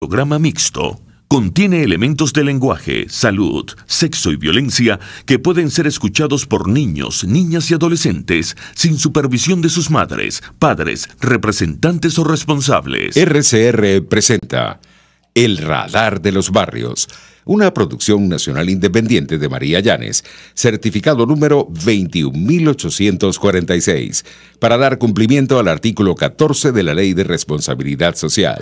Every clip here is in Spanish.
Programa mixto. Contiene elementos de lenguaje, salud, sexo y violencia que pueden ser escuchados por niños, niñas y adolescentes sin supervisión de sus madres, padres, representantes o responsables. RCR presenta El Radar de los Barrios, una producción nacional independiente de María Llanes, certificado número 21846, para dar cumplimiento al artículo 14 de la Ley de Responsabilidad Social.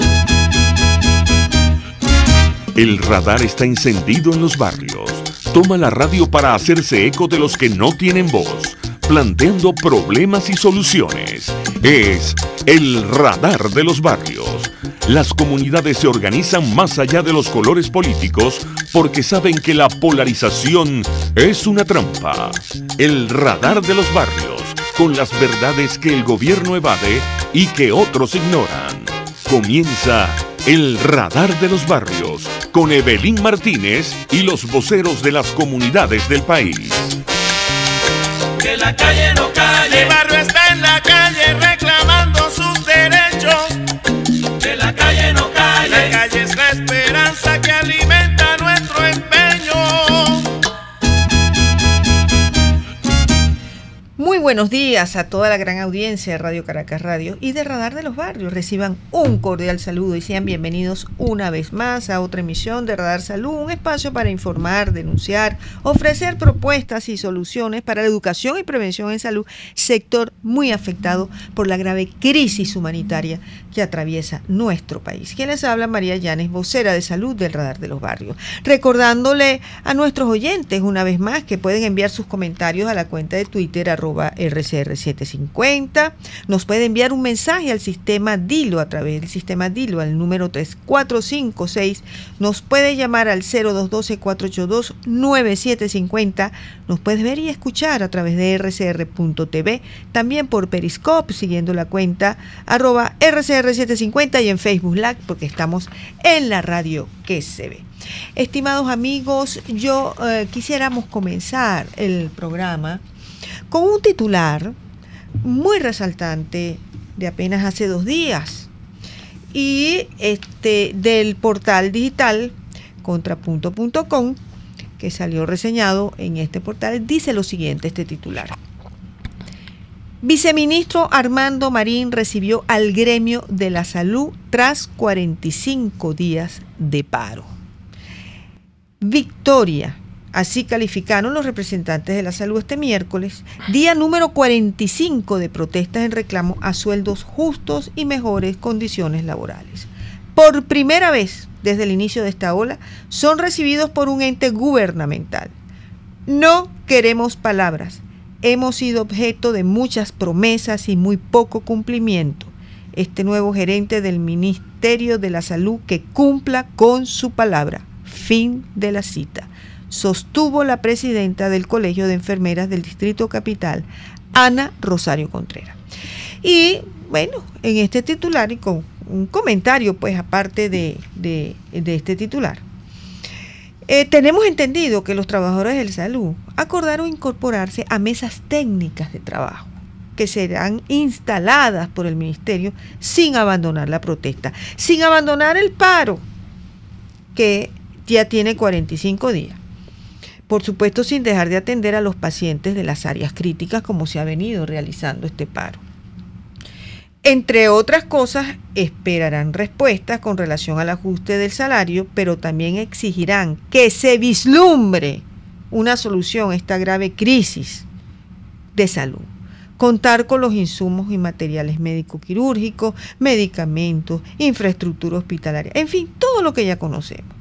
El radar está encendido en los barrios. Toma la radio para hacerse eco de los que no tienen voz, planteando problemas y soluciones. Es el radar de los barrios. Las comunidades se organizan más allá de los colores políticos porque saben que la polarización es una trampa. El radar de los barrios, con las verdades que el gobierno evade y que otros ignoran. Comienza El Radar de los Barrios, con Evelyn Martínez y los voceros de las comunidades del país. Que la calle no calle, el barrio está en la calle reclamando sus derechos. Que la calle no calle, la calle es la esperanza que alimenta nuestro empeño. Muy buenos días a toda la gran audiencia de Radio Caracas Radio y de Radar de los Barrios. Reciban un cordial saludo y sean bienvenidos una vez más a otra emisión de Radar Salud, un espacio para informar, denunciar, ofrecer propuestas y soluciones para la educación y prevención en salud, sector muy afectado por la grave crisis humanitaria que atraviesa nuestro país. Quien les habla, María Llanes, vocera de salud del Radar de los Barrios. Recordándole a nuestros oyentes una vez más que pueden enviar sus comentarios a la cuenta de Twitter @RCR750. Nos puede enviar un mensaje al sistema Dilo a través del sistema Dilo al número 3456. Nos puede llamar al 0212-482-9750. Nos puede ver y escuchar a través de rcr.tv, también por Periscope, siguiendo la cuenta @RCR750 y en Facebook Live, porque estamos en la radio que se ve. Estimados amigos, quisiéramos comenzar el programa con un titular muy resaltante de apenas hace 2 días y del portal digital contrapunto.com, que salió reseñado en este portal. Dice lo siguiente este titular: Viceministro Armando Marín recibió al gremio de la salud tras 45 días de paro. Victoria. Así calificaron los representantes de la salud este miércoles, día número 45 de protestas en reclamo a sueldos justos y mejores condiciones laborales. Por primera vez desde el inicio de esta ola, son recibidos por un ente gubernamental. No queremos palabras. Hemos sido objeto de muchas promesas y muy poco cumplimiento. Este nuevo gerente del Ministerio de la Salud que cumpla con su palabra. Fin de la cita. Sostuvo la presidenta del Colegio de Enfermeras del Distrito Capital, Ana Rosario Contreras. Y bueno, en este titular y con un comentario, pues aparte de este titular, tenemos entendido que los trabajadores de la salud acordaron incorporarse a mesas técnicas de trabajo que serán instaladas por el ministerio sin abandonar la protesta, sin abandonar el paro, que ya tiene 45 días. Por supuesto, sin dejar de atender a los pacientes de las áreas críticas como se ha venido realizando este paro. Entre otras cosas, esperarán respuestas con relación al ajuste del salario, pero también exigirán que se vislumbre una solución a esta grave crisis de salud. Contar con los insumos y materiales médico-quirúrgicos, medicamentos, infraestructura hospitalaria, en fin, todo lo que ya conocemos.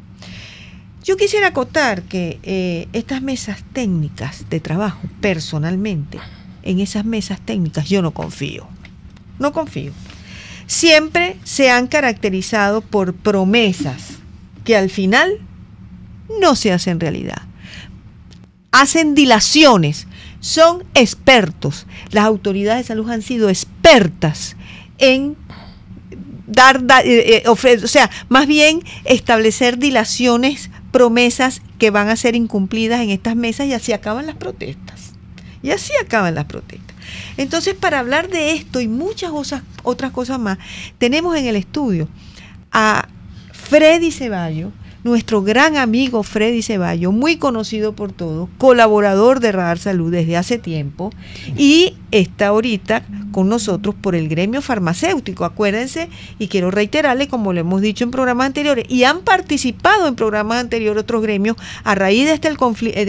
Yo quisiera acotar que estas mesas técnicas de trabajo, personalmente, en esas mesas técnicas yo no confío. No confío. Siempre se han caracterizado por promesas que al final no se hacen realidad. Hacen dilaciones, son expertos. Las autoridades de salud han sido expertas en más bien establecer dilaciones, promesas que van a ser incumplidas en estas mesas, y así acaban las protestas. Entonces, para hablar de esto y muchas otras cosas más, tenemos en el estudio a Freddy Ceballos, nuestro gran amigo Freddy Ceballos, muy conocido por todos, colaborador de Radar Salud desde hace tiempo y está ahorita con nosotros por el gremio farmacéutico, acuérdense, y quiero reiterarle, como lo hemos dicho en programas anteriores, y han participado en programas anteriores otros gremios a raíz de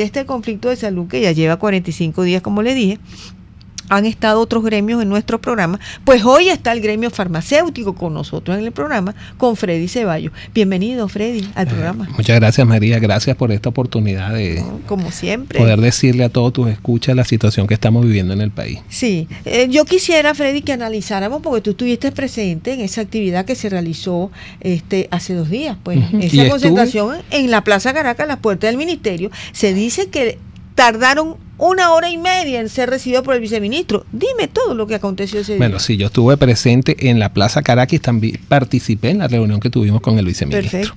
este conflicto de salud que ya lleva 45 días, como le dije. Han estado otros gremios en nuestro programa, pues hoy está el gremio farmacéutico con nosotros en el programa, con Freddy Ceballos. Bienvenido, Freddy, al programa. Muchas gracias, María, gracias por esta oportunidad de, como siempre, poder decirle a todos tus escuchas la situación que estamos viviendo en el país. Sí, yo quisiera, Freddy, que analizáramos, porque tú estuviste presente en esa actividad que se realizó hace 2 días, pues, esa concentración en la Plaza Caracas, a las puertas del ministerio. Se dice que tardaron 1 hora y media en ser recibido por el viceministro. Dime todo lo que aconteció ese día. Bueno, sí, yo estuve presente en la Plaza Caracas, también participé en la reunión que tuvimos con el viceministro.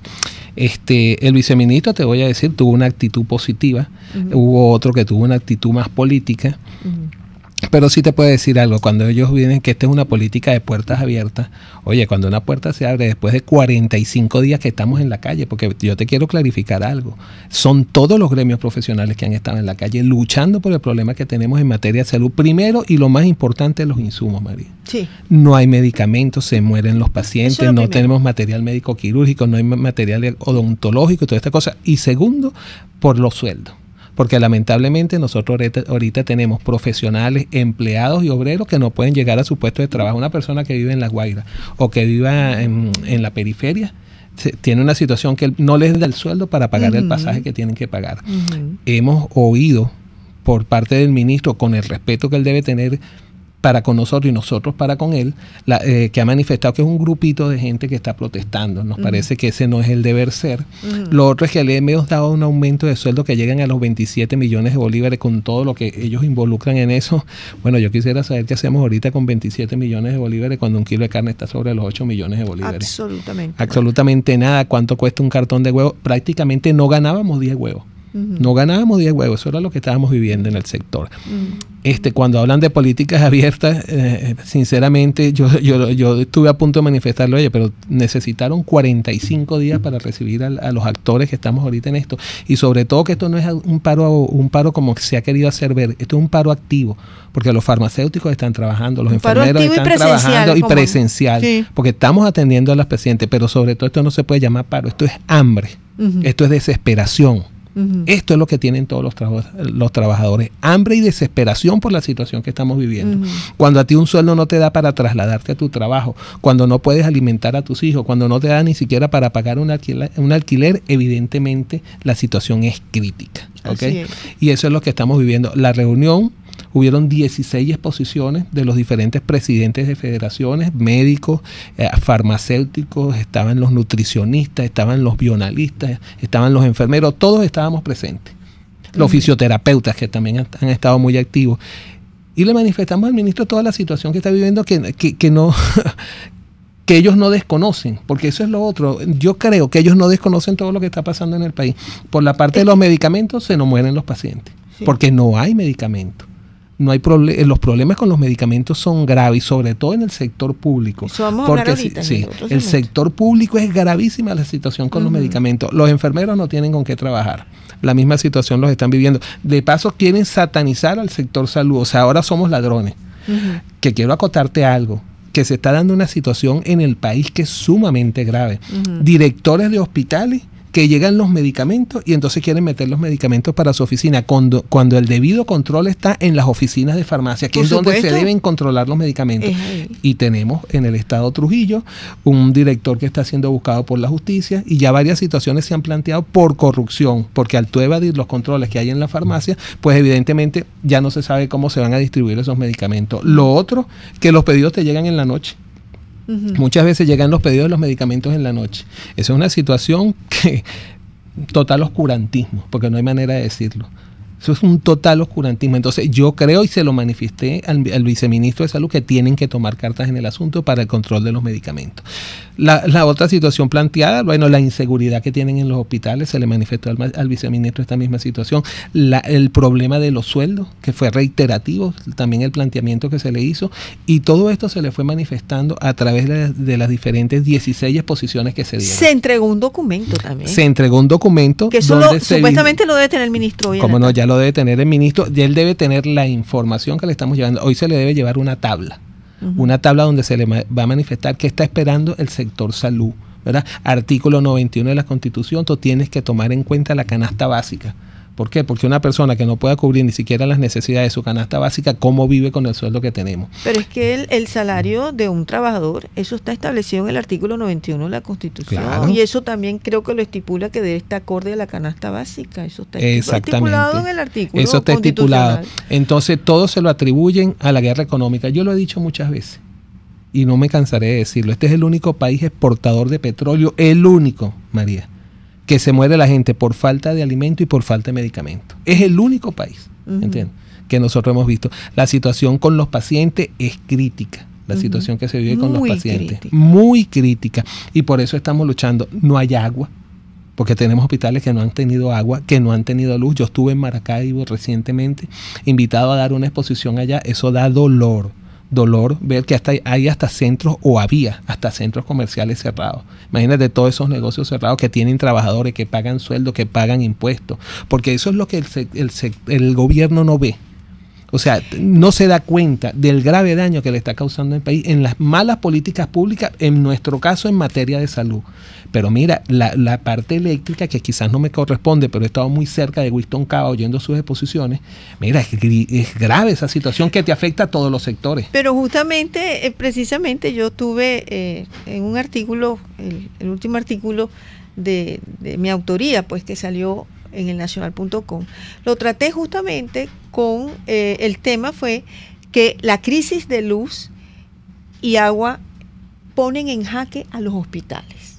Perfecto. El viceministro, te voy a decir, tuvo una actitud positiva. Hubo otro que tuvo una actitud más política. Pero sí te puedo decir algo, cuando ellos vienen que esta es una política de puertas abiertas, oye, cuando una puerta se abre después de 45 días que estamos en la calle, porque yo te quiero clarificar algo, son todos los gremios profesionales que han estado en la calle luchando por el problema que tenemos en materia de salud, primero y lo más importante, los insumos, María. Sí. No hay medicamentos, se mueren los pacientes, no tenemos material médico quirúrgico, no hay material odontológico, toda esta cosa, y segundo, por los sueldos. Porque lamentablemente nosotros ahorita tenemos profesionales, empleados y obreros que no pueden llegar a su puesto de trabajo. Una persona que vive en La Guaira o que viva en la periferia tiene una situación que no les da el sueldo para pagar el pasaje que tienen que pagar. Hemos oído por parte del ministro, con el respeto que él debe tener para con nosotros y nosotros para con él, que ha manifestado que es un grupito de gente que está protestando. Nos parece que ese no es el deber ser. Lo otro es que le hemos dado un aumento de sueldo que llegan a los 27 millones de bolívares con todo lo que ellos involucran en eso. Bueno, yo quisiera saber qué hacemos ahorita con 27 millones de bolívares cuando un kilo de carne está sobre los 8 millones de bolívares. Absolutamente. Absolutamente nada. ¿Cuánto cuesta un cartón de huevos? Prácticamente no ganábamos 10 huevos. No ganábamos 10 huevos, eso era lo que estábamos viviendo en el sector. Cuando hablan de políticas abiertas, sinceramente yo estuve a punto de manifestarlo, oye, pero necesitaron 45 días para recibir a los actores que estamos ahorita en esto, y sobre todo que esto no es un paro como se ha querido hacer ver, esto es un paro activo, porque los farmacéuticos están trabajando, los enfermeros están trabajando y presencial, sí, porque estamos atendiendo a las pacientes, pero sobre todo esto no se puede llamar paro, esto es hambre, esto es desesperación. Esto es lo que tienen todos los trabajadores, hambre y desesperación por la situación que estamos viviendo. Cuando a ti un sueldo no te da para trasladarte a tu trabajo, cuando no puedes alimentar a tus hijos, cuando no te da ni siquiera para pagar un alquiler, evidentemente la situación es crítica, ¿okay? Y eso es lo que estamos viviendo. La reunión, hubieron 16 exposiciones de los diferentes presidentes de federaciones, médicos, farmacéuticos, estaban los nutricionistas, estaban los bioanalistas, estaban los enfermeros, todos estábamos presentes. Los fisioterapeutas que también han estado muy activos. Y le manifestamos al ministro toda la situación que está viviendo que no... que ellos no desconocen, porque eso es lo otro. Yo creo que ellos no desconocen todo lo que está pasando en el país. Por la parte de los medicamentos se nos mueren los pacientes, porque no hay medicamentos. No hay los problemas con los medicamentos son graves, y sobre todo en el sector público. Eso vamos a hablar ahorita, el sector público es gravísima la situación con los medicamentos. Los enfermeros no tienen con qué trabajar. La misma situación los están viviendo. De paso quieren satanizar al sector salud. O sea, ahora somos ladrones. Que quiero acotarte algo, que se está dando una situación en el país que es sumamente grave. Directores de hospitales que llegan los medicamentos y entonces quieren meter los medicamentos para su oficina, cuando el debido control está en las oficinas de farmacia, que es donde se deben controlar los medicamentos. Y tenemos en el estado Trujillo un director que está siendo buscado por la justicia, y ya varias situaciones se han planteado por corrupción, porque al tú evadir los controles que hay en la farmacia, pues evidentemente ya no se sabe cómo se van a distribuir esos medicamentos. Lo otro, que los pedidos te llegan en la noche. Muchas veces llegan los pedidos de los medicamentos en la noche. Esa es una situación que total oscurantismo, porque no hay manera de decirlo. Eso es un total oscurantismo. Entonces yo creo y se lo manifesté al viceministro de Salud que tienen que tomar cartas en el asunto para el control de los medicamentos. La otra situación planteada, bueno, la inseguridad que tienen en los hospitales, se le manifestó al viceministro esta misma situación. El problema de los sueldos, que fue reiterativo, también el planteamiento que se le hizo, y todo esto se le fue manifestando a través de las diferentes 16 exposiciones que se dieron. Se entregó un documento también. Se entregó un documento que eso supuestamente lo debe tener el ministro hoy. Como no, ya lo debe tener el ministro, y él debe tener la información que le estamos llevando. Hoy se le debe llevar una tabla. Una tabla donde se le va a manifestar qué está esperando el sector salud, ¿verdad? Artículo 91 de la Constitución, tú tienes que tomar en cuenta la canasta básica. ¿Por qué? Porque una persona que no pueda cubrir ni siquiera las necesidades de su canasta básica, ¿cómo vive con el sueldo que tenemos? Pero es que el salario de un trabajador, eso está establecido en el artículo 91 de la Constitución. Claro. Y eso también creo que lo estipula que debe estar acorde a la canasta básica. Eso está estipulado en el artículo. Eso está estipulado. Entonces todo se lo atribuyen a la guerra económica. Yo lo he dicho muchas veces y no me cansaré de decirlo. Este es el único país exportador de petróleo, el único, María, que se muere la gente por falta de alimento y por falta de medicamento. Es el único país, ¿entiendes?, que nosotros hemos visto. La situación con los pacientes es crítica. La situación que se vive con los pacientes. Muy crítica. Y por eso estamos luchando. No hay agua, porque tenemos hospitales que no han tenido agua, que no han tenido luz. Yo estuve en Maracaibo recientemente, invitado a dar una exposición allá. Eso da dolor ver que hay hasta centros, o había hasta centros comerciales cerrados. Imagínate todos esos negocios cerrados que tienen trabajadores, que pagan sueldo, que pagan impuestos, porque eso es lo que el gobierno no ve. O sea, no se da cuenta del grave daño que le está causando al país en las malas políticas públicas, en nuestro caso en materia de salud. Pero mira, la parte eléctrica, que quizás no me corresponde, pero he estado muy cerca de Winston Cava oyendo sus exposiciones, mira, es grave esa situación que te afecta a todos los sectores. Pero justamente, precisamente yo tuve en un artículo, el último artículo de mi autoría, pues que salió en el nacional.com, lo traté justamente con el tema fue que la crisis de luz y agua ponen en jaque a los hospitales.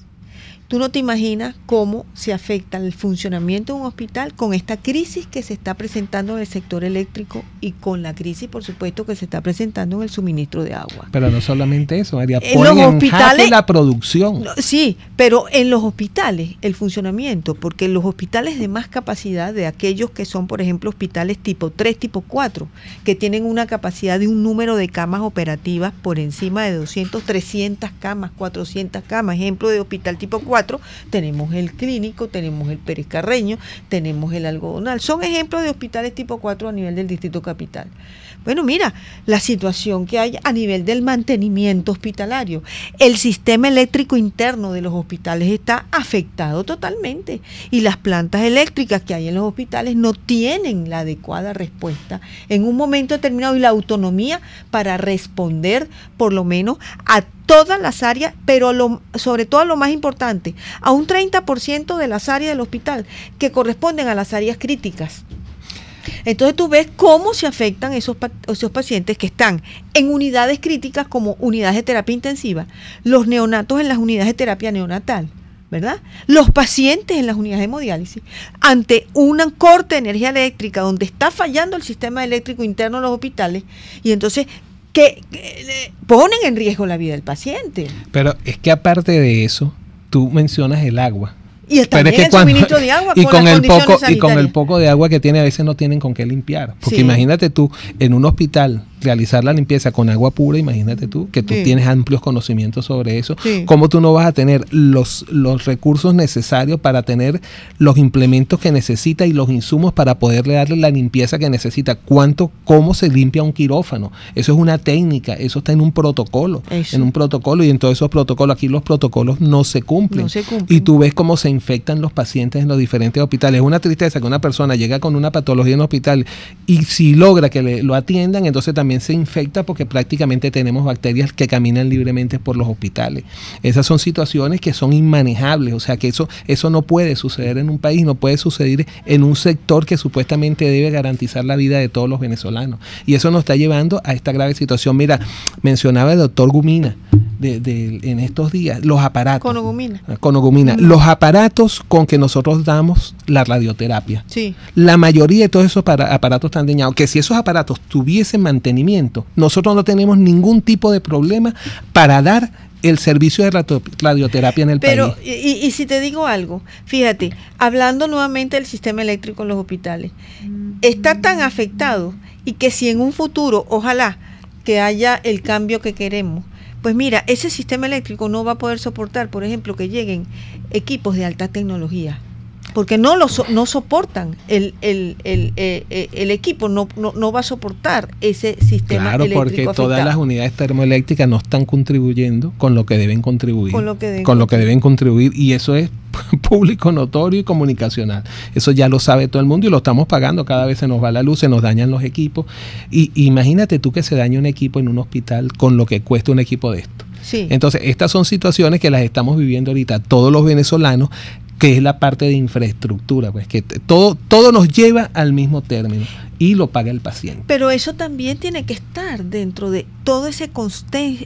Tú no te imaginas cómo se afecta el funcionamiento de un hospital con esta crisis que se está presentando en el sector eléctrico y con la crisis, por supuesto, que se está presentando en el suministro de agua. Pero no solamente eso, María, ponen en jaque la producción. Sí, pero en los hospitales, el funcionamiento, porque los hospitales de más capacidad, de aquellos que son, por ejemplo, hospitales tipo 3, tipo 4, que tienen una capacidad de un número de camas operativas por encima de 200, 300 camas, 400 camas, ejemplo de hospital tipo 4, tenemos el Clínico, tenemos el Pérez Carreño, tenemos el Algodonal. Son ejemplos de hospitales tipo 4 a nivel del Distrito Capital. Bueno, mira, la situación que hay a nivel del mantenimiento hospitalario. El sistema eléctrico interno de los hospitales está afectado totalmente y las plantas eléctricas que hay en los hospitales no tienen la adecuada respuesta en un momento determinado y la autonomía para responder por lo menos a todas las áreas, pero sobre todo lo más importante, a un 30% de las áreas del hospital que corresponden a las áreas críticas. Entonces tú ves cómo se afectan esos pacientes que están en unidades críticas como unidades de terapia intensiva, los neonatos en las unidades de terapia neonatal, ¿verdad? Los pacientes en las unidades de hemodiálisis, ante un corte de energía eléctrica donde está fallando el sistema eléctrico interno de los hospitales, y entonces que ponen en riesgo la vida del paciente. Pero es que aparte de eso, tú mencionas el agua. Y también el suministro de agua y con el poco de agua que tiene, a veces no tienen con qué limpiar. Porque imagínate tú, en un hospital, realizar la limpieza con agua pura, imagínate tú, que tú tienes amplios conocimientos sobre eso. ¿Cómo tú no vas a tener los recursos necesarios para tener los implementos que necesita y los insumos para poderle darle la limpieza que necesita? ¿Cómo se limpia un quirófano? Eso es una técnica, eso está en un protocolo. Y en todos esos protocolos, aquí los protocolos no se cumplen. Y tú ves cómo se infectan los pacientes en los diferentes hospitales. Es una tristeza que una persona llega con una patología en un hospital y si logra que lo atiendan, entonces también se infecta porque prácticamente tenemos bacterias que caminan libremente por los hospitales. Esas son situaciones que son inmanejables, o sea que eso no puede suceder en un país, no puede suceder en un sector que supuestamente debe garantizar la vida de todos los venezolanos. Y eso nos está llevando a esta grave situación. Mira, mencionaba el doctor Gumina en estos días, los aparatos. Conogumina. Los aparatos con que nosotros damos la radioterapia. Sí. La mayoría de todos esos aparatos están dañados. Que si esos aparatos tuviesen mantenimiento, nosotros no tenemos ningún tipo de problema para dar el servicio de radioterapia en el país. Pero, y si te digo algo, fíjate, hablando nuevamente del sistema eléctrico en los hospitales, está tan afectado y que si en un futuro, ojalá que haya el cambio que queremos, pues mira, ese sistema eléctrico no va a poder soportar, por ejemplo, que lleguen equipos de alta tecnología, porque no soportan el equipo, no va a soportar ese sistema claro, eléctrico porque afectado. todas las unidades termoeléctricas no están contribuyendo con lo que deben contribuir. Con lo que deben contribuir, y eso es público, notorio y comunicacional. Eso ya lo sabe todo el mundo y lo estamos pagando. Cada vez se nos va la luz, se nos dañan los equipos. Y imagínate tú que se dañe un equipo en un hospital con lo que cuesta un equipo de esto. Sí. Entonces, estas son situaciones que las estamos viviendo ahorita todos los venezolanos, que es la parte de infraestructura, pues que todo nos lleva al mismo término y lo paga el paciente. Pero eso también tiene que estar dentro de todo ese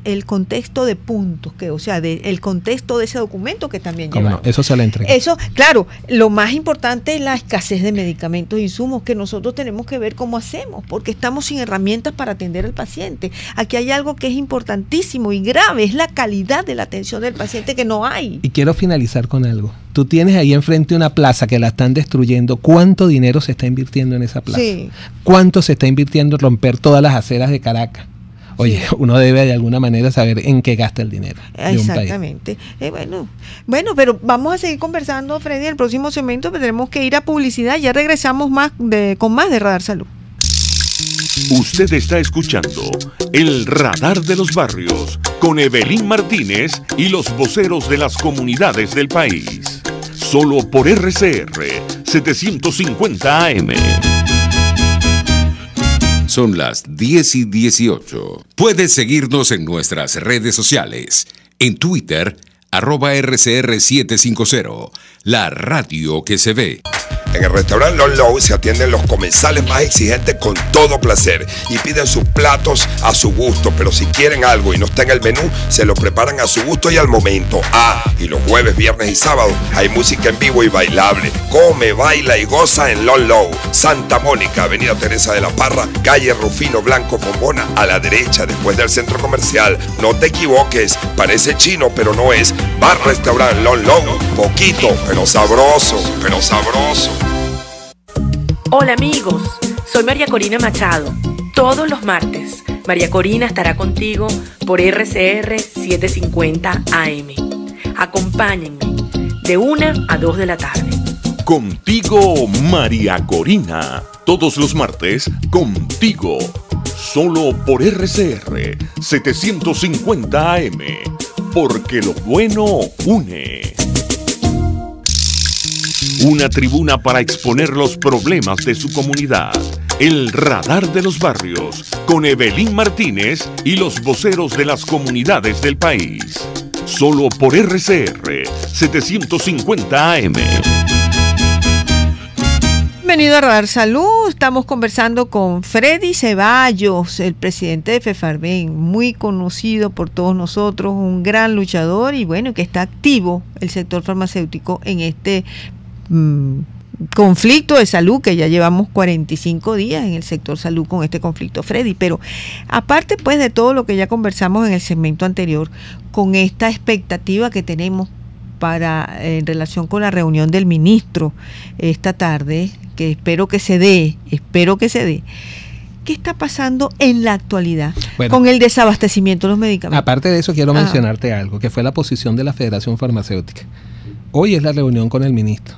el contexto de puntos, el contexto de ese documento que también lleva. No, eso se le entrega. Eso, claro, lo más importante es la escasez de medicamentos e insumos que nosotros tenemos que ver cómo hacemos, porque estamos sin herramientas para atender al paciente. Aquí hay algo que es importantísimo y grave, es la calidad de la atención del paciente que no hay. Y quiero finalizar con algo. Tú tienes ahí enfrente una plaza que la están destruyendo. ¿Cuánto dinero se está invirtiendo en esa plaza? Sí. ¿Cuánto se está invirtiendo en romper todas las aceras de Caracas? Oye, sí, uno debe de alguna manera saber en qué gasta el dinero. Exactamente. Bueno, pero vamos a seguir conversando, Freddy. En el próximo segmento tenemos que ir a publicidad. Ya regresamos con más de Radar Salud. Usted está escuchando El Radar de los Barrios con Evelyn Martínez y los voceros de las comunidades del país. Solo por RCR 750 AM. Son las 10:18. Puedes seguirnos en nuestras redes sociales. En Twitter, @RCR750, la radio que se ve. En el restaurante Lon Low se atienden los comensales más exigentes con todo placer y piden sus platos a su gusto, pero si quieren algo y no está en el menú, se lo preparan a su gusto y al momento. Y los jueves, viernes y sábados hay música en vivo y bailable. Come, baila y goza en Lon Low, Santa Mónica, Avenida Teresa de la Parra, calle Rufino Blanco Bombona, a la derecha después del centro comercial. No te equivoques, parece chino pero no es. Bar Restaurant Lon Low, poquito pero sabroso, Hola amigos, soy María Corina Machado. Todos los martes, María Corina estará contigo por RCR 750 AM. Acompáñenme de 1 a 2 de la tarde. Contigo, María Corina. Todos los martes, contigo. Solo por RCR 750 AM. Porque lo bueno une. Una tribuna para exponer los problemas de su comunidad. El Radar de los Barrios, con Evelyn Martínez y los voceros de las comunidades del país. Solo por RCR 750 AM. Bienvenido a Radar Salud. Estamos conversando con Freddy Ceballos, el presidente de FEFARVEN, muy conocido por todos nosotros, un gran luchador y bueno, que está activo el sector farmacéutico en este conflicto de salud, que ya llevamos 45 días en el sector salud con este conflicto, Freddy. Pero aparte pues de todo lo que ya conversamos en el segmento anterior, con esta expectativa que tenemos en relación con la reunión del ministro esta tarde, que espero que se dé, ¿qué está pasando en la actualidad con el desabastecimiento de los medicamentos? Aparte de eso, quiero mencionarte algo, que fue la posición de la Federación Farmacéutica. Hoy es la reunión con el ministro.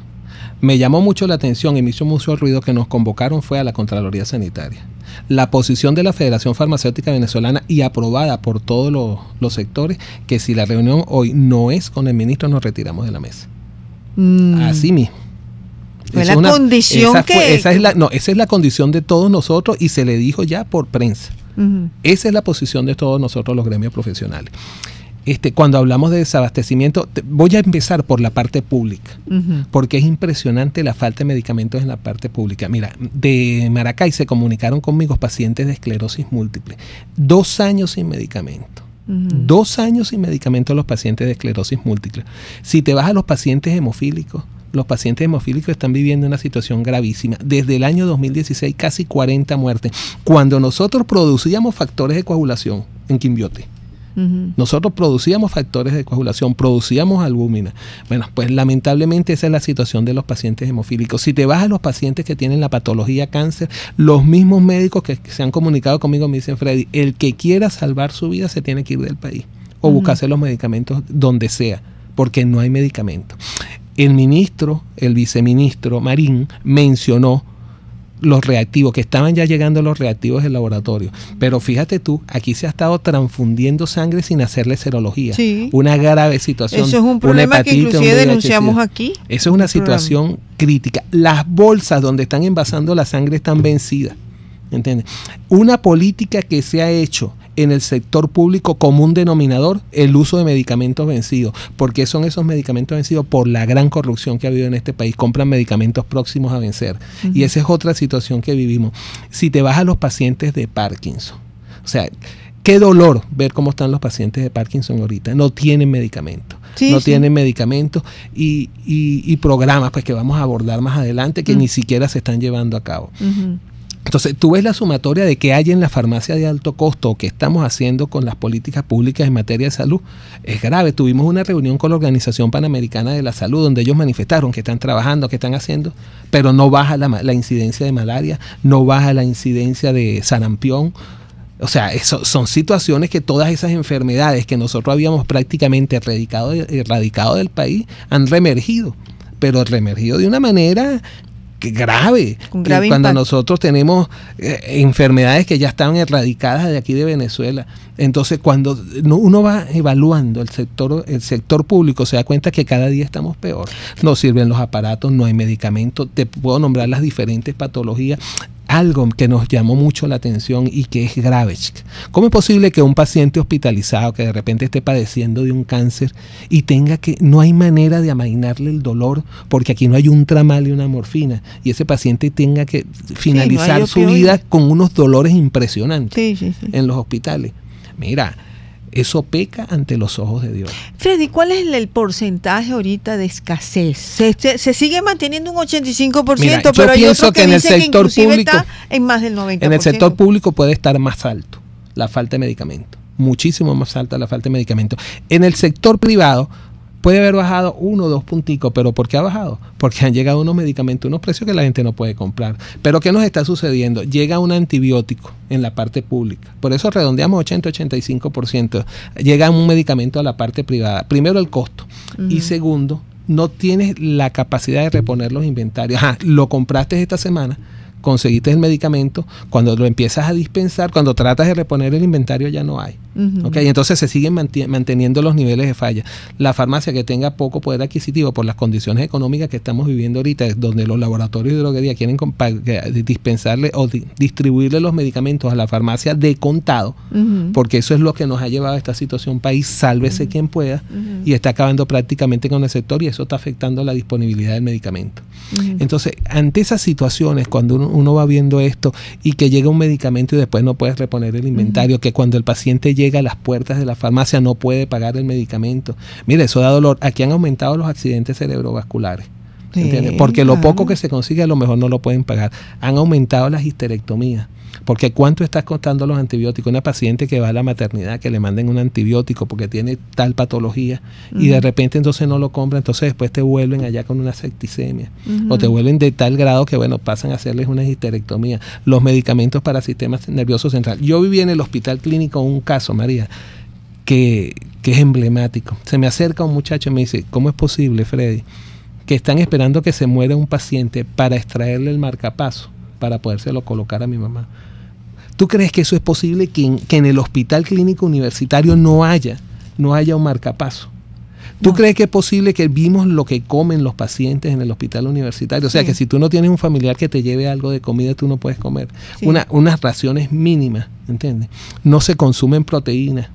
Me llamó mucho la atención y me hizo mucho ruido que nos convocaron fue a la Contraloría Sanitaria. La posición de la Federación Farmacéutica Venezolana y aprobada por todos los sectores, que si la reunión hoy no es con el ministro, nos retiramos de la mesa. Así mismo. Fue la condición que... Esa es la condición de todos nosotros y se le dijo ya por prensa. Esa es la posición de todos nosotros los gremios profesionales. Cuando hablamos de desabastecimiento, voy a empezar por la parte pública, porque es impresionante la falta de medicamentos en la parte pública. Mira, de Maracay se comunicaron conmigo pacientes de esclerosis múltiple. 2 años sin medicamento. 2 años sin medicamento a los pacientes de esclerosis múltiple. Si te vas a los pacientes hemofílicos, los pacientes hemofílicos están viviendo una situación gravísima. Desde el año 2016, casi 40 muertes. Cuando nosotros producíamos factores de coagulación en Quimbioti, nosotros producíamos factores de coagulación, producíamos albúmina. Bueno, pues lamentablemente esa es la situación de los pacientes hemofílicos. Si te vas a los pacientes que tienen la patología cáncer, los mismos médicos que se han comunicado conmigo me dicen, Freddy, el que quiera salvar su vida se tiene que ir del país o buscarse los medicamentos donde sea, porque no hay medicamento. El viceministro Marín mencionó los reactivos, que estaban ya llegando los reactivos del laboratorio. Pero fíjate tú, aquí se ha estado transfundiendo sangre sin hacerle serología. Sí. Una grave situación. Eso es un problema que inclusive denunciamos aquí. Eso es una situación crítica. Las bolsas donde están envasando la sangre están vencidas. ¿Entiendes? Una política que se ha hecho en el sector público como un denominador, el uso de medicamentos vencidos. ¿Por qué son esos medicamentos vencidos? Por la gran corrupción que ha habido en este país. Compran medicamentos próximos a vencer. Y esa es otra situación que vivimos. Si te vas a los pacientes de Parkinson, o sea, qué dolor ver cómo están los pacientes de Parkinson ahorita. No tienen medicamentos. Tienen medicamentos y programas pues que vamos a abordar más adelante que ni siquiera se están llevando a cabo. Entonces, tú ves la sumatoria de que hay en la farmacia de alto costo o que estamos haciendo con las políticas públicas en materia de salud. Es grave. Tuvimos una reunión con la Organización Panamericana de la Salud donde ellos manifestaron que están trabajando, que están haciendo, pero no baja la incidencia de malaria, no baja la incidencia de sarampión. O sea, son situaciones que todas esas enfermedades que nosotros habíamos prácticamente erradicado del país han reemergido, pero reemergido de una manera grave, cuando nosotros tenemos enfermedades que ya estaban erradicadas de aquí de Venezuela. Entonces, cuando uno va evaluando el sector público, se da cuenta que cada día estamos peor. No sirven los aparatos, no hay medicamentos, te puedo nombrar las diferentes patologías. Algo que nos llamó mucho la atención y que es grave. ¿Cómo es posible que un paciente hospitalizado que de repente esté padeciendo de un cáncer y no hay manera de amainarle el dolor porque aquí no hay un tramal y una morfina y ese paciente tenga que finalizar su vida con unos dolores impresionantes en los hospitales? Mira, eso peca ante los ojos de Dios. Freddy, ¿cuál es el porcentaje ahorita de escasez? Se sigue manteniendo un 85%, Mira, pero hay otros que en el dicen que sector inclusive público, está en más del 90%. En el sector público puede estar más alto la falta de medicamentos, muchísimo más alta la falta de medicamentos. En el sector privado puede haber bajado 1 o 2 punticos, pero ¿por qué ha bajado? Porque han llegado unos medicamentos, unos precios que la gente no puede comprar. Pero ¿qué nos está sucediendo? Llega un antibiótico en la parte pública, por eso redondeamos 80-85%. Llega un medicamento a la parte privada. Primero, el costo, y segundo, no tienes la capacidad de reponer los inventarios. Lo compraste esta semana, conseguiste el medicamento, cuando lo empiezas a dispensar, cuando tratas de reponer el inventario ya no hay. ¿Okay? Entonces se siguen manteniendo los niveles de falla. La farmacia que tenga poco poder adquisitivo por las condiciones económicas que estamos viviendo ahorita, donde los laboratorios de droguería quieren dispensarle o distribuirle los medicamentos a la farmacia de contado, porque eso es lo que nos ha llevado a esta situación país, sálvese quien pueda, y está acabando prácticamente con el sector y eso está afectando la disponibilidad del medicamento. Entonces, ante esas situaciones, cuando uno va viendo esto y que llega un medicamento y después no puedes reponer el inventario, que cuando el paciente llega a las puertas de la farmacia no puede pagar el medicamento. Mire, eso da dolor. Aquí han aumentado los accidentes cerebrovasculares. ¿Entiendes? Porque lo poco que se consigue a lo mejor no lo pueden pagar. Han aumentado las histerectomías. Porque ¿cuánto está costando los antibióticos? Una paciente que va a la maternidad, que le manden un antibiótico porque tiene tal patología y de repente entonces no lo compra, entonces después te vuelven allá con una septicemia o te vuelven de tal grado que pasan a hacerles una histerectomía. Los medicamentos para sistema nervioso central. Yo viví en el hospital clínico un caso, María, que es emblemático. Se me acerca un muchacho y me dice, ¿cómo es posible, Freddy, que están esperando que se muera un paciente para extraerle el marcapaso para podérselo colocar a mi mamá? ¿Tú crees que eso es posible, que en el hospital clínico universitario no haya un marcapaso? ¿Tú crees que es posible que vimos lo que comen los pacientes en el hospital universitario? O sea, que si tú no tienes un familiar que te lleve algo de comida, tú no puedes comer. Unas raciones mínimas, ¿entiendes? No se consumen proteínas,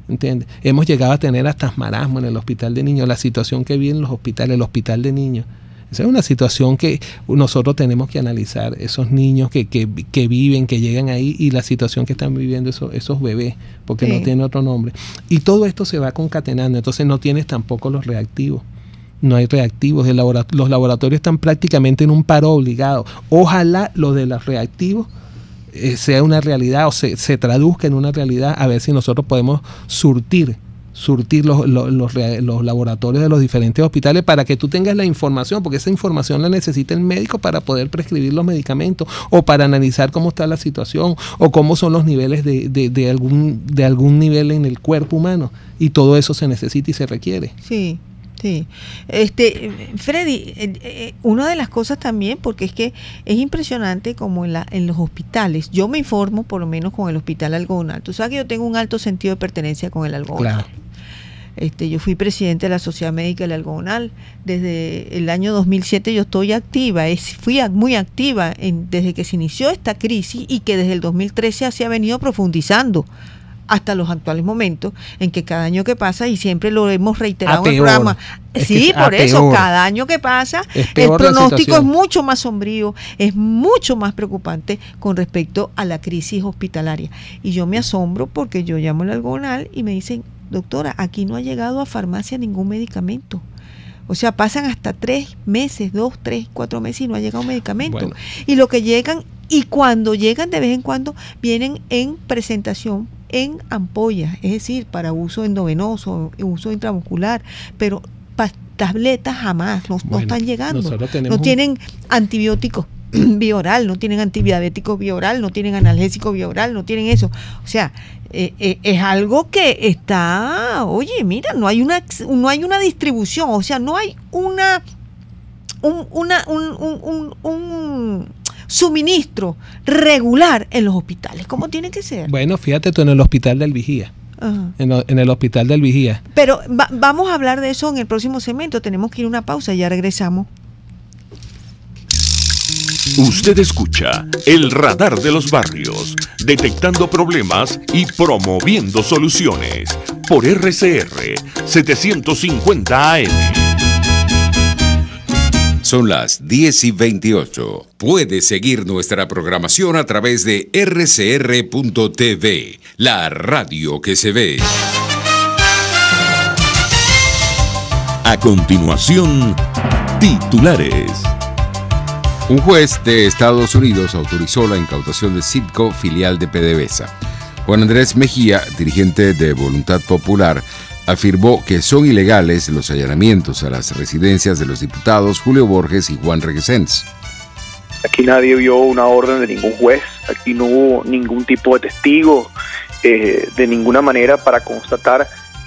¿entiendes? Hemos llegado a tener hasta marasmo en el hospital de niños. La situación que vi en los hospitales, el hospital de niños. Esa es una situación que nosotros tenemos que analizar, esos niños que viven, que llegan ahí y la situación que están viviendo esos bebés, porque no tiene otro nombre. Y todo esto se va concatenando, entonces no tienes tampoco los reactivos. no hay reactivos. Los laboratorios están prácticamente en un paro obligado. Ojalá lo de los reactivos sea una realidad o se traduzca en una realidad, a ver si nosotros podemos surtir los laboratorios de los diferentes hospitales para que tú tengas la información, porque esa información la necesita el médico para poder prescribir los medicamentos o para analizar cómo está la situación o cómo son los niveles de algún nivel en el cuerpo humano, y todo eso se necesita y se requiere. Sí. Sí, Freddy, una de las cosas también, porque es que es impresionante como en los hospitales, yo me informo por lo menos con el Hospital Algodonal. Tú sabes que yo tengo un alto sentido de pertenencia con el Algodonal. Claro. Yo fui presidente de la Sociedad Médica del Algodonal. Desde el año 2007 yo estoy activa, fui muy activa desde que se inició esta crisis, y que desde el 2013 se ha venido profundizando hasta los actuales momentos, en que cada año que pasa, y siempre lo hemos reiterado en el programa, sí, por eso, cada año que pasa, el pronóstico es mucho más sombrío, es mucho más preocupante con respecto a la crisis hospitalaria. Y yo me asombro porque yo llamo al Algodonal y me dicen: doctora, aquí no ha llegado a farmacia ningún medicamento. O sea, pasan hasta 3 meses, 2, 3, 4 meses y no ha llegado un medicamento. Bueno. Y lo que llegan, y cuando llegan de vez en cuando, vienen en presentación en ampollas, es decir, para uso endovenoso, uso intramuscular, pero tabletas jamás, no están llegando. No tienen antibióticos vía oral, no tienen antidiabéticos vía oral, no tienen analgésicos vía oral, no tienen eso. O sea, es algo que está, oye, mira, no hay una distribución, o sea, no hay un suministro regular en los hospitales, como tiene que ser. Bueno, fíjate tú, en el Hospital del Vigía. En el Hospital del Vigía. Pero vamos a hablar de eso en el próximo segmento. Tenemos que ir a una pausa y ya regresamos. Usted escucha El Radar de los Barrios, detectando problemas y promoviendo soluciones, por RCR 750 AM. Son las 10:28. Puede seguir nuestra programación a través de rcr.tv, la radio que se ve. A continuación, titulares. Un juez de Estados Unidos autorizó la incautación de Citgo, filial de PDVSA. Juan Andrés Mejía, dirigente de Voluntad Popular, afirmó que son ilegales los allanamientos a las residencias de los diputados Julio Borges y Juan Requesens. Aquí nadie vio una orden de ningún juez, aquí no hubo ningún tipo de testigo de ninguna manera para constatar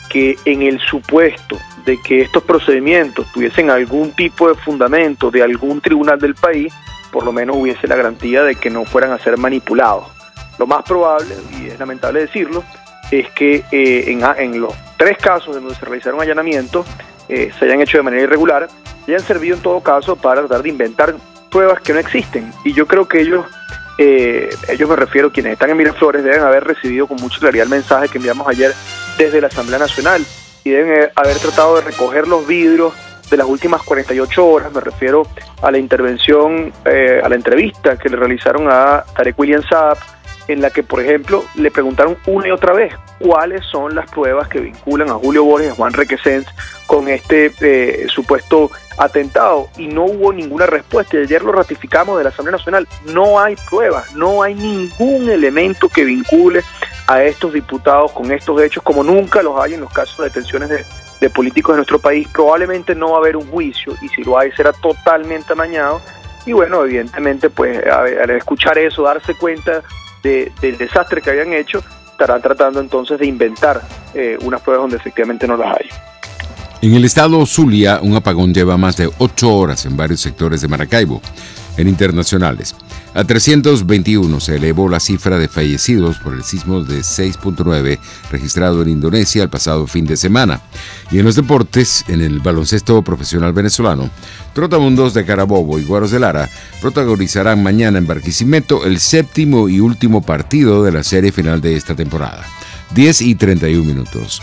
que en el supuesto de que estos procedimientos tuviesen algún tipo de fundamento de algún tribunal del país, por lo menos hubiese la garantía de que no fueran a ser manipulados. Lo más probable, y es lamentable decirlo, es que en los 3 casos en donde se realizaron allanamientos se hayan hecho de manera irregular y hayan servido en todo caso para tratar de inventar pruebas que no existen. Y yo creo que ellos me refiero, quienes están en Miraflores, deben haber recibido con mucha claridad el mensaje que enviamos ayer desde la Asamblea Nacional, y deben haber tratado de recoger los vidrios de las últimas 48 horas. Me refiero a la intervención, a la entrevista que le realizaron a Tarek William Saab, en la que, por ejemplo, le preguntaron una y otra vez cuáles son las pruebas que vinculan a Julio Borges y a Juan Requesens con este supuesto atentado, y no hubo ninguna respuesta. Y ayer lo ratificamos de la Asamblea Nacional: no hay pruebas, no hay ningún elemento que vincule a estos diputados con estos hechos, como nunca los hay en los casos de detenciones de políticos de nuestro país. Probablemente no va a haber un juicio, y si lo hay será totalmente amañado. Y bueno, evidentemente, pues al escuchar eso, darse cuenta del desastre que habían hecho, estarán tratando entonces de inventar unas pruebas donde efectivamente no las hay. En el estado Zulia, un apagón lleva más de 8 horas en varios sectores de Maracaibo. En internacionales, a 321 se elevó la cifra de fallecidos por el sismo de 6.9 registrado en Indonesia el pasado fin de semana. Y en los deportes, en el baloncesto profesional venezolano, Trotamundos de Carabobo y Guaros de Lara protagonizarán mañana en Barquisimeto el 7º y último partido de la serie final de esta temporada. 10:31.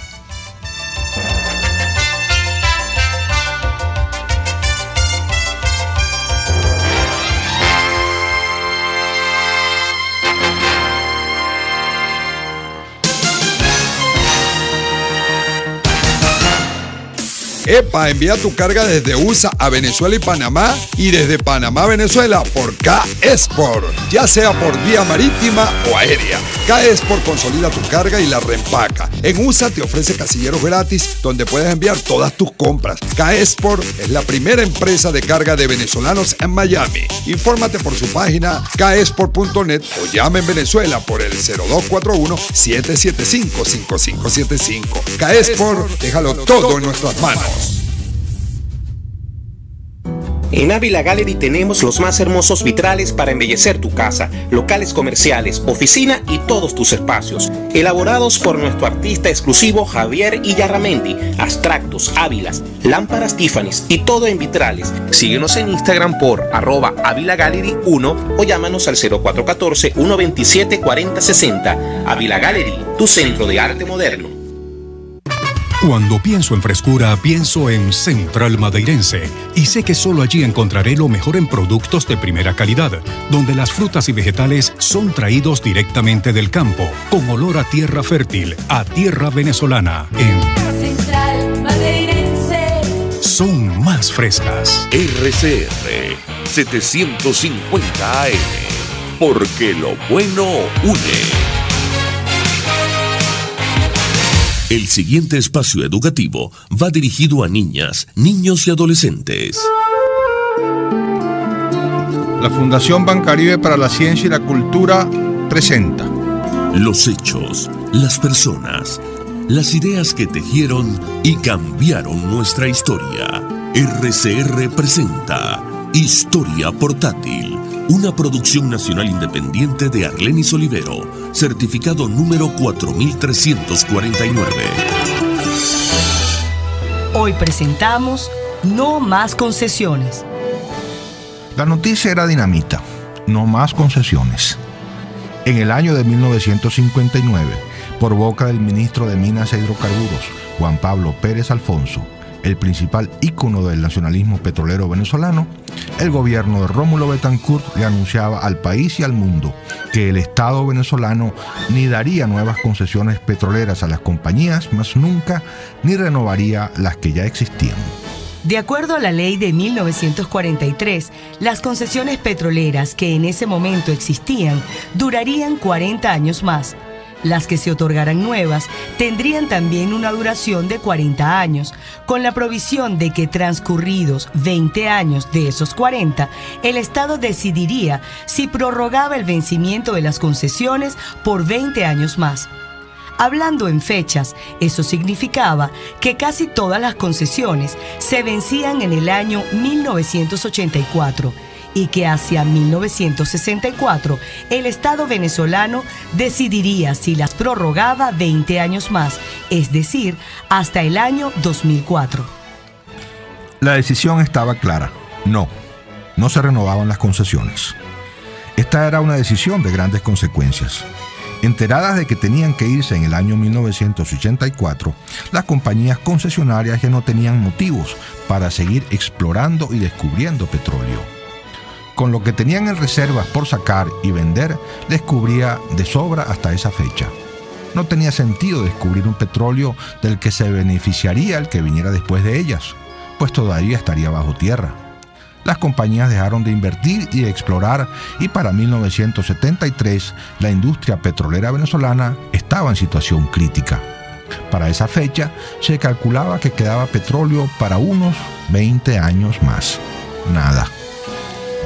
Epa, envía tu carga desde USA a Venezuela y Panamá y desde Panamá a Venezuela por K-Export, ya sea por vía marítima o aérea. K-Export consolida tu carga y la reempaca. En USA te ofrece casilleros gratis donde puedes enviar todas tus compras. K-Export es la primera empresa de carga de venezolanos en Miami. Infórmate por su página kexport.net o llama en Venezuela por el 0241-775-5575. K-Export, déjalo todo en nuestras manos. En Ávila Gallery tenemos los más hermosos vitrales para embellecer tu casa, locales comerciales, oficina y todos tus espacios. Elaborados por nuestro artista exclusivo Javier Illarramendi. Abstractos, ávilas, lámparas Tiffany's y todo en vitrales. Síguenos en Instagram por @AvilaGallery1 o llámanos al 0414-127-4060. Ávila Gallery, tu centro de arte moderno. Cuando pienso en frescura, pienso en Central Madeirense. Y sé que solo allí encontraré lo mejor en productos de primera calidad, donde las frutas y vegetales son traídos directamente del campo, con olor a tierra fértil, a tierra venezolana. En Central Madeirense son más frescas. RCR 750 AM, porque lo bueno une. El siguiente espacio educativo va dirigido a niñas, niños y adolescentes. La Fundación Bancaribe para la Ciencia y la Cultura presenta los hechos, las personas, las ideas que tejieron y cambiaron nuestra historia. RCR presenta Historia Portátil, una producción nacional independiente de Arlenis Olivero, certificado número 4349. Hoy presentamos No Más Concesiones. La noticia era dinamita, no más concesiones. En el año de 1959, por boca del ministro de Minas e Hidrocarburos, Juan Pablo Pérez Alfonso, el principal ícono del nacionalismo petrolero venezolano, el gobierno de Rómulo Betancourt le anunciaba al país y al mundo que el Estado venezolano ni daría nuevas concesiones petroleras a las compañías, más nunca, ni renovaría las que ya existían. De acuerdo a la ley de 1943, las concesiones petroleras que en ese momento existían durarían 40 años más. Las que se otorgaran nuevas tendrían también una duración de 40 años, con la provisión de que transcurridos 20 años de esos 40, el Estado decidiría si prorrogaba el vencimiento de las concesiones por 20 años más. Hablando en fechas, eso significaba que casi todas las concesiones se vencían en el año 1984, y que hacia 1964 el Estado venezolano decidiría si las prorrogaba 20 años más, es decir, hasta el año 2004. La decisión estaba clara. No se renovaban las concesiones. Esta era una decisión de grandes consecuencias. Enteradas de que tenían que irse en el año 1984, las compañías concesionarias ya no tenían motivos para seguir explorando y descubriendo petróleo. Con lo que tenían en reservas por sacar y vender, les cubría de sobra hasta esa fecha. No tenía sentido descubrir un petróleo del que se beneficiaría el que viniera después de ellas, pues todavía estaría bajo tierra. Las compañías dejaron de invertir y de explorar, y para 1973 la industria petrolera venezolana estaba en situación crítica. Para esa fecha se calculaba que quedaba petróleo para unos 20 años más. Nada.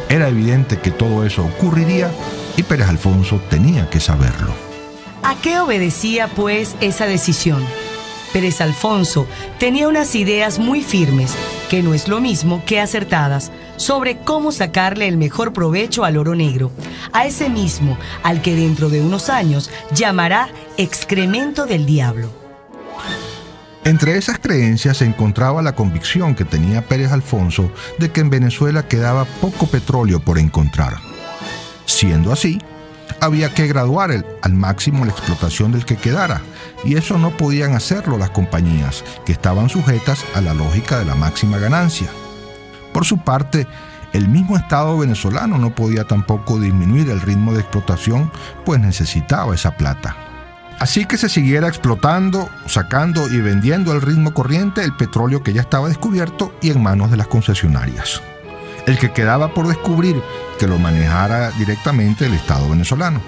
Era evidente que todo eso ocurriría y Pérez Alfonso tenía que saberlo. ¿A qué obedecía, pues, esa decisión? Pérez Alfonso tenía unas ideas muy firmes, que no es lo mismo que acertadas, sobre cómo sacarle el mejor provecho al oro negro, a ese mismo al que dentro de unos años llamará excremento del diablo. Entre esas creencias se encontraba la convicción que tenía Pérez Alfonso de que en Venezuela quedaba poco petróleo por encontrar. Siendo así, había que graduar al máximo la explotación del que quedara, y eso no podían hacerlo las compañías, que estaban sujetas a la lógica de la máxima ganancia. Por su parte, el mismo Estado venezolano no podía tampoco disminuir el ritmo de explotación, pues necesitaba esa plata. Así que se siguiera explotando, sacando y vendiendo al ritmo corriente el petróleo que ya estaba descubierto y en manos de las concesionarias. El que quedaba por descubrir que lo manejara directamente el Estado venezolano.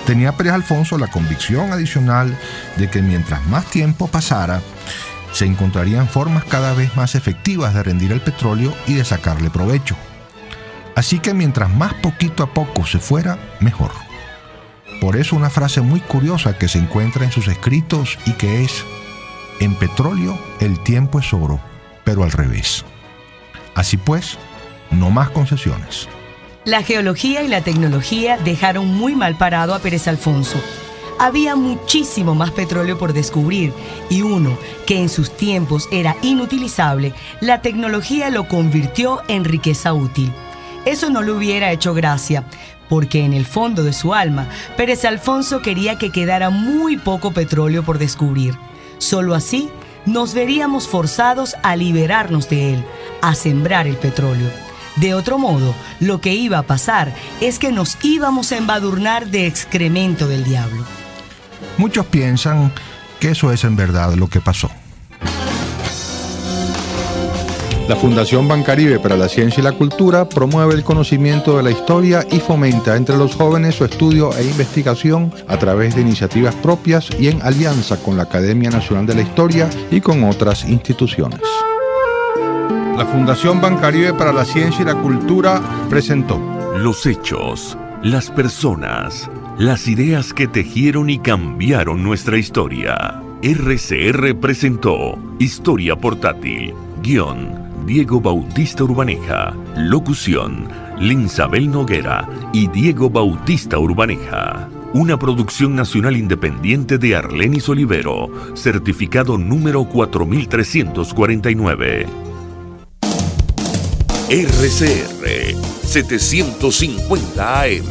Tenía Pérez Alfonso la convicción adicional de que mientras más tiempo pasara, se encontrarían formas cada vez más efectivas de rendir el petróleo y de sacarle provecho. Así que mientras más poquito a poco se fuera, mejor. Por eso una frase muy curiosa que se encuentra en sus escritos y que es: en petróleo el tiempo es oro, pero al revés. Así pues, no más concesiones. La geología y la tecnología dejaron muy mal parado a Pérez Alfonso. Había muchísimo más petróleo por descubrir y uno que en sus tiempos era inutilizable, la tecnología lo convirtió en riqueza útil. Eso no le hubiera hecho gracia, porque en el fondo de su alma, Pérez Alfonso quería que quedara muy poco petróleo por descubrir. Solo así nos veríamos forzados a liberarnos de él, a sembrar el petróleo. De otro modo, lo que iba a pasar es que nos íbamos a embadurnar de excremento del diablo. Muchos piensan que eso es en verdad lo que pasó. La Fundación Bancaribe para la Ciencia y la Cultura promueve el conocimiento de la historia y fomenta entre los jóvenes su estudio e investigación a través de iniciativas propias y en alianza con la Academia Nacional de la Historia y con otras instituciones. La Fundación Bancaribe para la Ciencia y la Cultura presentó los hechos, las personas, las ideas que tejieron y cambiaron nuestra historia. RCR presentó Historia Portátil, guión Diego Bautista Urbaneja, locución Linsabel Noguera y Diego Bautista Urbaneja. Una producción nacional independiente de Arlenis Olivero, certificado número 4349. RCR 750 AM,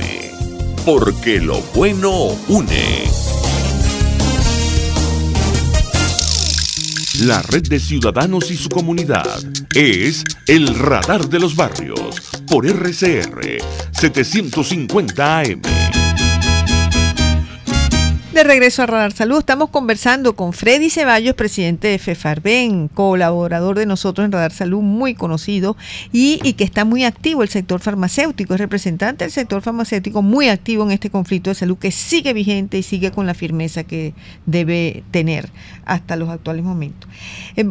porque lo bueno une. La red de ciudadanos y su comunidad es el Radar de los Barrios por RCR 750 AM. De regreso a Radar Salud, estamos conversando con Freddy Ceballos, presidente de FEFARBEN, colaborador de nosotros en Radar Salud, muy conocido y que está muy activo el sector farmacéutico, es representante del sector farmacéutico muy activo en este conflicto de salud que sigue vigente y sigue con la firmeza que debe tener hasta los actuales momentos.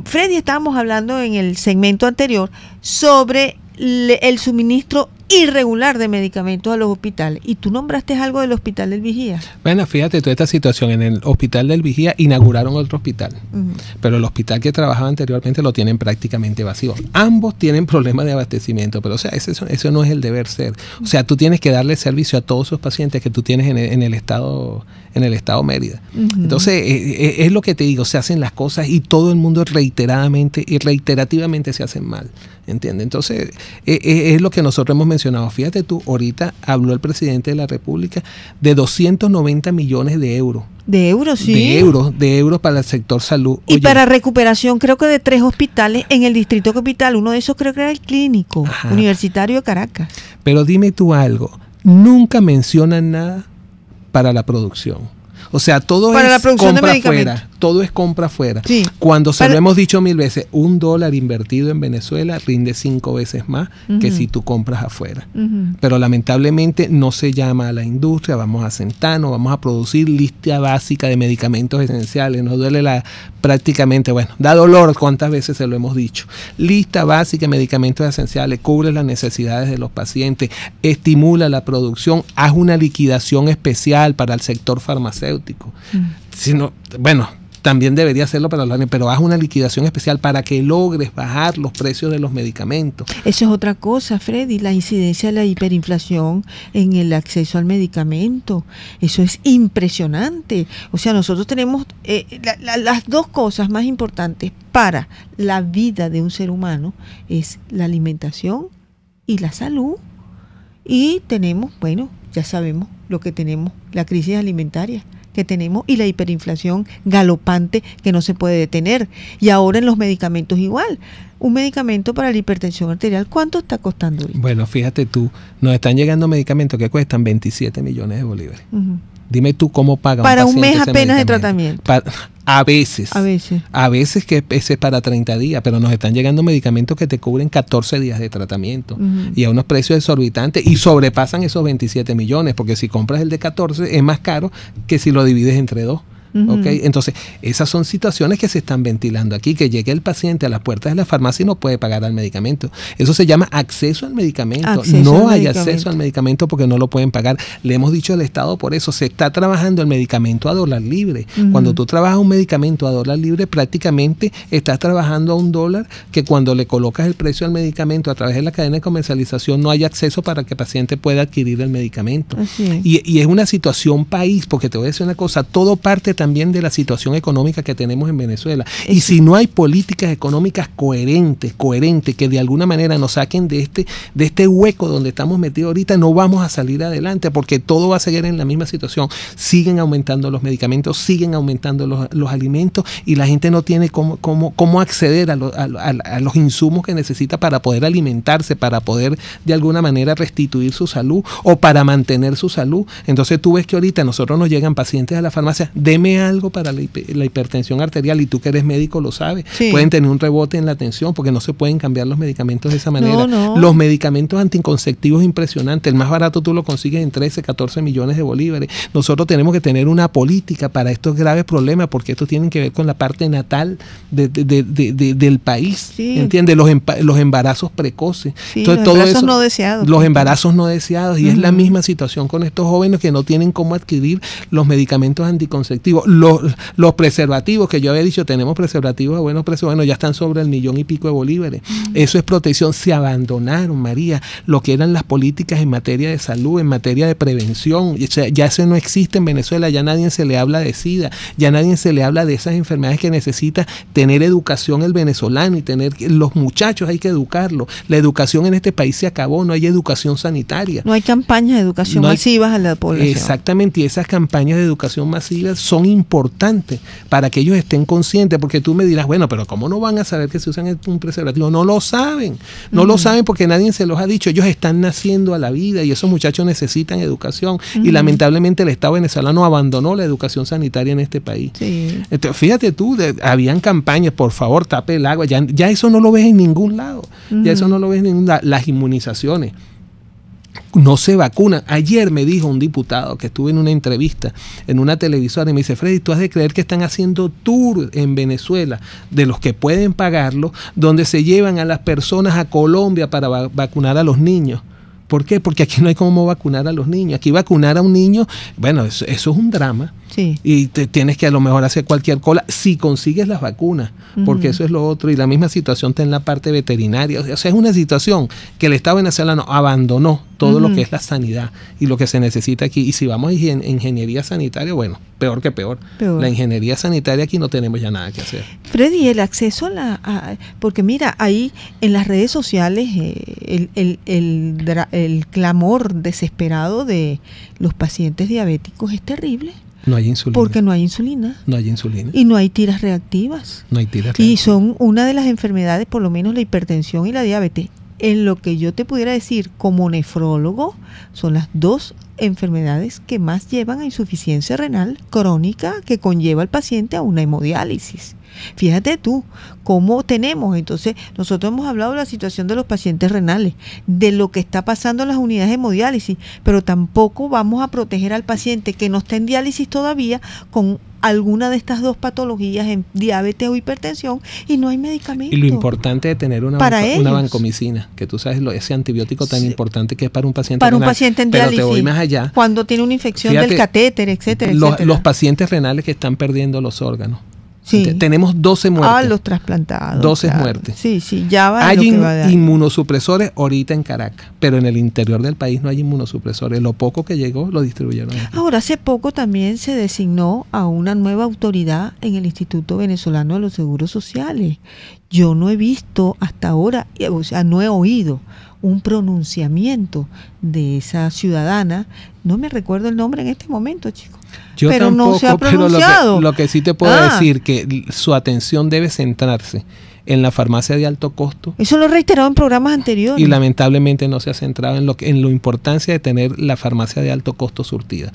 Freddy, estábamos hablando en el segmento anterior sobre el suministro irregular de medicamentos a los hospitales. Y tú nombraste algo del Hospital del Vigía. Bueno, fíjate, toda esta situación en el Hospital del Vigía inauguraron otro hospital, pero el hospital que trabajaba anteriormente lo tienen prácticamente vacío. Ambos tienen problemas de abastecimiento, pero o sea, eso no es el deber ser. O sea, tú tienes que darle servicio a todos esos pacientes que tú tienes en el estado Mérida. Entonces, es lo que te digo, se hacen las cosas y todo el mundo reiteradamente y reiterativamente se hacen mal, ¿entiendes? Entonces, es lo que nosotros hemos mencionado. Fíjate tú, ahorita habló el presidente de la República de 290 millones de euros. De euros, sí. De euros para el sector salud. Y para recuperación creo que de 3 hospitales en el Distrito Capital. Uno de esos creo que era el Clínico Universitario de Caracas. Pero dime tú algo, nunca mencionan nada para la producción. O sea, todo para es compra afuera. Todo es compra afuera. Sí. Cuando se lo hemos dicho 1000 veces, $1 invertido en Venezuela rinde 5 veces más que si tú compras afuera. Pero lamentablemente no se llama a la industria, vamos a sentarnos, vamos a producir lista básica de medicamentos esenciales. Nos duele prácticamente, bueno, da dolor cuántas veces se lo hemos dicho. Lista básica de medicamentos esenciales, cubre las necesidades de los pacientes, estimula la producción, haz una liquidación especial para el sector farmacéutico. Sino, bueno, también debería hacerlo para los años, pero haz una liquidación especial para que logres bajar los precios de los medicamentos. Eso es otra cosa, Freddy, la incidencia de la hiperinflación en el acceso al medicamento. Eso es impresionante. O sea, nosotros tenemos las dos cosas más importantes para la vida de un ser humano, es la alimentación y la salud. Y tenemos, bueno, ya sabemos lo que tenemos, la crisis alimentaria que tenemos y la hiperinflación galopante que no se puede detener. Y ahora en los medicamentos igual. Un medicamento para la hipertensión arterial, ¿cuánto está costando hoy? Bueno, fíjate tú, nos están llegando medicamentos que cuestan 27 millones de bolívares. Dime tú cómo paga para un mes paciente apenas de tratamiento. A veces que ese es para 30 días, pero nos están llegando medicamentos que te cubren 14 días de tratamiento y a unos precios exorbitantes y sobrepasan esos 27 millones, porque si compras el de 14 es más caro que si lo divides entre 2. ¿Okay? Entonces, esas son situaciones que se están ventilando aquí, que llegue el paciente a las puertas de la farmacia y no puede pagar al medicamento. Eso se llama acceso al medicamento. No hay acceso al medicamento porque no lo pueden pagar. Le hemos dicho al Estado, por eso se está trabajando el medicamento a dólar libre. Cuando tú trabajas un medicamento a dólar libre, prácticamente estás trabajando a $1, que cuando le colocas el precio al medicamento a través de la cadena de comercialización no hay acceso para que el paciente pueda adquirir el medicamento. Y es una situación país, porque te voy a decir una cosa, todo parte también de la situación económica que tenemos en Venezuela. Y si no hay políticas económicas coherentes, que de alguna manera nos saquen de este hueco donde estamos metidos ahorita, no vamos a salir adelante, porque todo va a seguir en la misma situación. Siguen aumentando los medicamentos, siguen aumentando los alimentos, y la gente no tiene cómo acceder a los insumos que necesita para poder alimentarse, para poder de alguna manera restituir su salud o para mantener su salud. Entonces tú ves que ahorita a nosotros nos llegan pacientes a la farmacia, deme algo para la hipertensión arterial, y tú que eres médico lo sabes, pueden tener un rebote en la tensión porque no se pueden cambiar los medicamentos de esa manera. Los medicamentos anticonceptivos impresionantes, el más barato tú lo consigues en 13, 14 millones de bolívares. Nosotros tenemos que tener una política para estos graves problemas, porque estos tienen que ver con la parte natal del país, ¿entiendes? Los embarazos precoces. Entonces, todo eso, no deseados. Los embarazos no deseados, y es la misma situación con estos jóvenes que no tienen cómo adquirir los medicamentos anticonceptivos. Los preservativos, que yo había dicho, tenemos preservativos a buenos precios, bueno, ya están sobre el 1,5 millones de bolívares. Eso es protección. Se abandonaron, María, lo que eran las políticas en materia de salud, en materia de prevención. O sea, ya eso no existe en Venezuela, ya nadie se le habla de SIDA, ya nadie se le habla de esas enfermedades que necesita tener educación el venezolano, y tener los muchachos hay que educarlos. La educación en este país se acabó, no hay educación sanitaria. No hay campañas de educación masivas a la población. Exactamente, y esas campañas de educación masivas son importantes para que ellos estén conscientes, porque tú me dirás, bueno, pero ¿cómo no van a saber que se usan un preservativo? No lo saben, lo saben porque nadie se los ha dicho. Ellos están naciendo a la vida y esos muchachos necesitan educación, y lamentablemente el Estado venezolano abandonó la educación sanitaria en este país. Entonces, fíjate tú, habían campañas, por favor, tape el agua, ya eso no lo ves en ningún lado, ya eso no lo ves en ningún lado. Las inmunizaciones no se vacunan. Ayer me dijo un diputado que estuve en una entrevista en una televisora y me dice, Freddy, tú has de creer que están haciendo tour en Venezuela de los que pueden pagarlo, donde se llevan a las personas a Colombia para vacunar a los niños. ¿Por qué? Porque aquí no hay cómo vacunar a los niños. Aquí vacunar a un niño, bueno, eso es un drama. Y tienes que a lo mejor hacer cualquier cola si consigues las vacunas, porque eso es lo otro. Y la misma situación está en la parte veterinaria. O sea, es una situación que el Estado venezolano abandonó todo lo que es la sanidad y lo que se necesita aquí. Y si vamos a ingeniería sanitaria, bueno, peor que peor. La ingeniería sanitaria aquí no tenemos ya nada que hacer. Freddy, el acceso porque mira, ahí en las redes sociales el clamor desesperado de los pacientes diabéticos es terrible. No hay insulina. Porque no hay insulina. No hay insulina. Y no hay tiras reactivas. No hay tiras reactivas. Y son una de las enfermedades, por lo menos la hipertensión y la diabetes. En lo que yo te pudiera decir como nefrólogo, son las dos enfermedades que más llevan a insuficiencia renal crónica, que conlleva al paciente a una hemodiálisis. Fíjate tú cómo tenemos, entonces nosotros hemos hablado de la situación de los pacientes renales, de lo que está pasando en las unidades de hemodiálisis, pero tampoco vamos a proteger al paciente que no está en diálisis todavía con alguna de estas dos patologías, en diabetes o hipertensión, y no hay medicamento. Y lo importante de tener una vancomicina, que tú sabes ese antibiótico tan importante que es para un paciente renal. Para un paciente en diálisis. Pero te voy más allá. Cuando tiene una infección del catéter, etcétera, etcétera. Los pacientes renales que están perdiendo los órganos. Tenemos 12 muertes. Los trasplantados. 12 muertes. Ya va. Hay inmunosupresores ahorita en Caracas, pero en el interior del país no hay inmunosupresores. Lo poco que llegó lo distribuyeron aquí. Ahora, hace poco también se designó a una nueva autoridad en el Instituto Venezolano de los Seguros Sociales. Yo no he visto hasta ahora, o sea, no he oído un pronunciamiento de esa ciudadana. No me recuerdo el nombre en este momento, chicos. Pero tampoco, no se ha pronunciado. Pero lo que sí te puedo decir que su atención debe centrarse en la farmacia de alto costo. Eso lo he reiterado en programas anteriores. Y lamentablemente no se ha centrado en la importancia de tener la farmacia de alto costo surtida.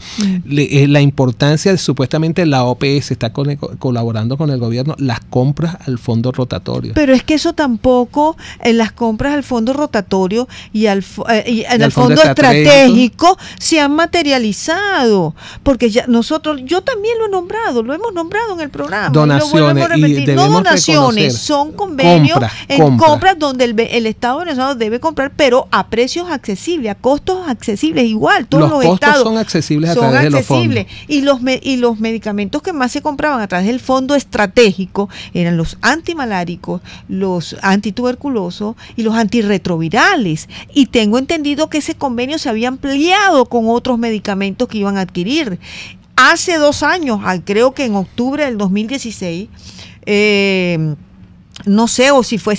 La importancia de, supuestamente la OPS está colaborando con el gobierno, las compras al fondo rotatorio. Pero es que eso tampoco, las compras al fondo rotatorio y al fondo estratégico se han materializado, porque ya nosotros, yo también lo hemos nombrado en el programa. Donaciones, no donaciones, son convenios compras donde el Estado venezolano debe comprar, pero a precios accesibles, a costos accesibles, igual, todos los estados son accesibles a través de los fondos. Y los medicamentos que más se compraban a través del fondo estratégico eran los antimaláricos, los antituberculosos y los antirretrovirales. Y tengo entendido que ese convenio se había ampliado con otros medicamentos que iban a adquirir. Hace 2 años, creo que en octubre del 2016, no sé si fue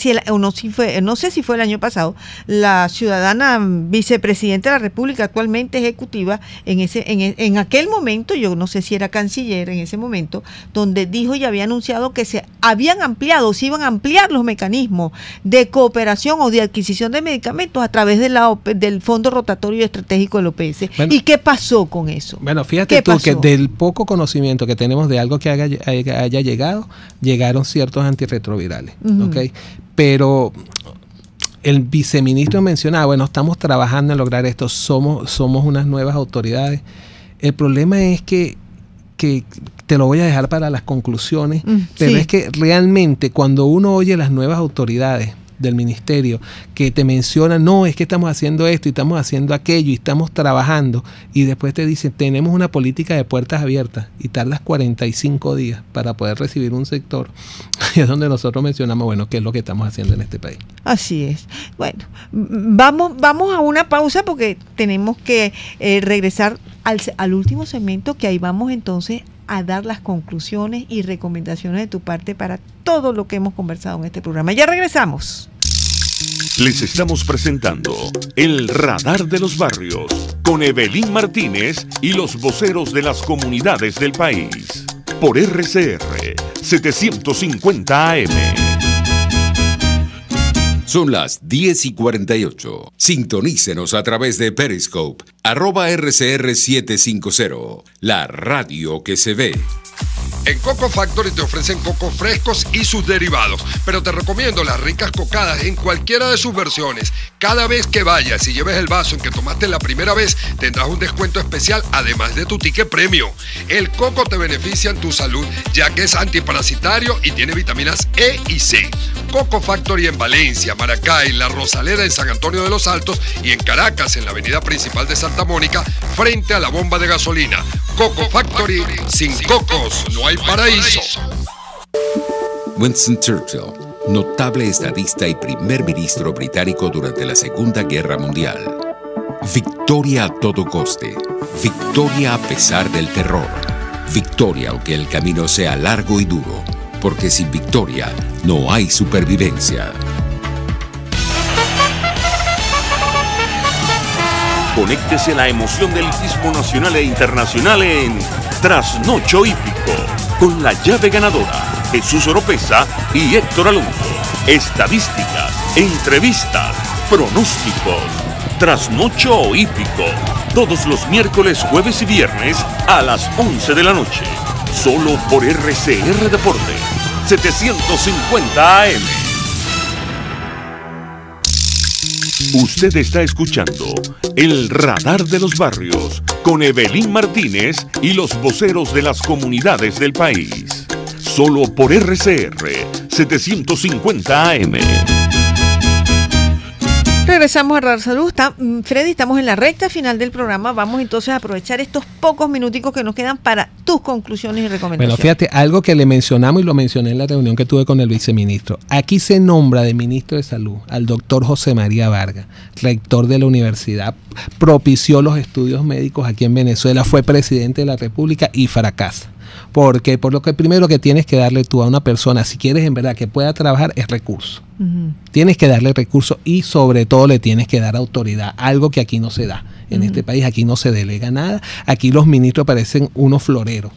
el año pasado, la ciudadana vicepresidenta de la República, actualmente ejecutiva, en aquel momento, yo no sé si era canciller en ese momento, donde dijo y había anunciado que se iban a ampliar los mecanismos de cooperación o de adquisición de medicamentos a través del Fondo Rotatorio Estratégico del OPS. Bueno, ¿y qué pasó con eso? Bueno, fíjate tú que del poco conocimiento que tenemos de algo que haya llegado, llegaron ciertos antirretrovirales. Okay. Pero el viceministro mencionaba, bueno, estamos trabajando en lograr esto, somos unas nuevas autoridades. El problema es que te lo voy a dejar para las conclusiones, pero es que realmente cuando uno oye las nuevas autoridades del ministerio que te mencionan, no, es que estamos haciendo esto y estamos haciendo aquello y estamos trabajando, y después te dicen, tenemos una política de puertas abiertas y tardas 45 días para poder recibir un sector, y es donde nosotros mencionamos, bueno, qué es lo que estamos haciendo en este país. Así es. Bueno, vamos a una pausa porque tenemos que regresar al último segmento, que ahí vamos entonces a dar las conclusiones y recomendaciones de tu parte para todo lo que hemos conversado en este programa. Ya regresamos. Les estamos presentando El Radar de los Barrios con Evelyn Martínez y los voceros de las comunidades del país por RCR 750 AM. Son las 10:48. Sintonícenos a través de Periscope, @RCR750, la radio que se ve. En Coco Factory te ofrecen cocos frescos y sus derivados, pero te recomiendo las ricas cocadas en cualquiera de sus versiones. Cada vez que vayas y lleves el vaso en que tomaste la primera vez, tendrás un descuento especial además de tu ticket premio. El coco te beneficia en tu salud, ya que es antiparasitario y tiene vitaminas E y C. Coco Factory en Valencia, Maracay, La Rosaleda en San Antonio de los Altos y en Caracas, en la avenida principal de Santa Mónica, frente a la bomba de gasolina. Coco Factory, sin cocos no hay paraíso. Winston Churchill, notable estadista y primer ministro británico durante la Segunda Guerra Mundial. Victoria a todo coste. Victoria a pesar del terror. Victoria aunque el camino sea largo y duro. Porque sin victoria no hay supervivencia. Conéctese a la emoción del hippismo nacional e internacional en Trasnocho Hípico, con la llave ganadora, Jesús Oropesa y Héctor Alonso. Estadísticas, entrevistas, pronósticos. Trasnocho Hípico, todos los miércoles, jueves y viernes a las 11 de la noche. Solo por RCR Deportes, 750 AM. Usted está escuchando El Radar de los Barrios con Evelyn Martínez y los voceros de las comunidades del país. Solo por RCR 750 AM. Regresamos a Radar Salud. Freddy, estamos en la recta final del programa. Vamos entonces a aprovechar estos pocos minuticos que nos quedan para tus conclusiones y recomendaciones. Bueno, fíjate, algo que le mencionamos y lo mencioné en la reunión que tuve con el viceministro. Aquí se nombra de ministro de Salud al doctor José María Vargas, rector de la universidad, propició los estudios médicos aquí en Venezuela, fue presidente de la República y fracasa. Porque por lo que primero que tienes que darle tú a una persona, si quieres en verdad que pueda trabajar, es recurso. Tienes que darle recursos y sobre todo le tienes que dar autoridad, algo que aquí no se da. En este país aquí no se delega nada. Aquí los ministros parecen unos floreros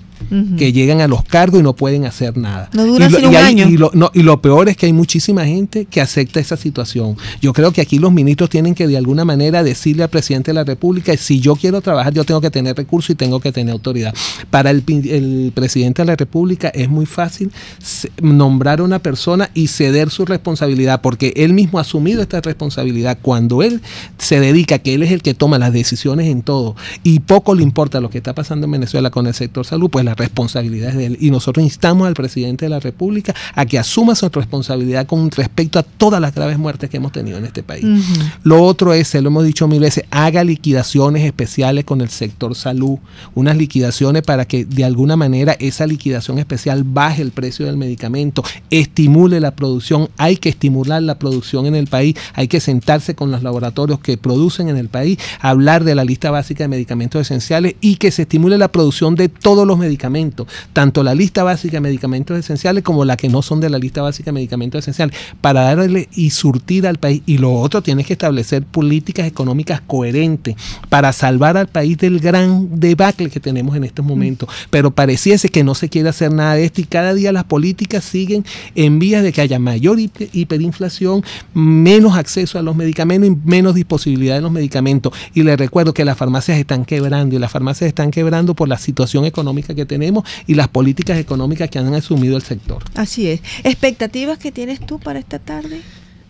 que llegan a los cargos y no pueden hacer nada. No dura sino un año. Y lo peor es que hay muchísima gente que acepta esa situación. Yo creo que aquí los ministros tienen que de alguna manera decirle al presidente de la República, si yo quiero trabajar, yo tengo que tener recursos y tengo que tener autoridad. Para el presidente de la República es muy fácil nombrar a una persona y ceder su responsabilidad, porque él mismo ha asumido esta responsabilidad. Cuando él se dedica, que él es el que toma las decisiones en todo y poco le importa lo que está pasando en Venezuela con el sector salud, pues la responsabilidad es de él. Y nosotros instamos al presidente de la República a que asuma su responsabilidad con respecto a todas las graves muertes que hemos tenido en este país. Lo otro es, se lo hemos dicho mil veces, haga liquidaciones especiales con el sector salud, unas liquidaciones para que de alguna manera esa liquidación especial baje el precio del medicamento, estimule la producción. Hay que estimular la producción en el país, hay que sentarse con los laboratorios que producen en el país, hablar de la lista básica de medicamentos esenciales y que se estimule la producción de todos los medicamentos, tanto la lista básica de medicamentos esenciales como la que no son de la lista básica de medicamentos esenciales, para darle y surtir al país. Y lo otro, tienes que establecer políticas económicas coherentes para salvar al país del gran debacle que tenemos en estos momentos. Pero pareciese que no se quiere hacer nada de esto y cada día las políticas siguen en vías de que haya mayor hiperinflación, menos acceso a los medicamentos y menos disponibilidad de los medicamentos. Y les recuerdo que las farmacias están quebrando y las farmacias están quebrando por la situación económica que tenemos y las políticas económicas que han asumido el sector. Así es. ¿Expectativas que tienes tú para esta tarde?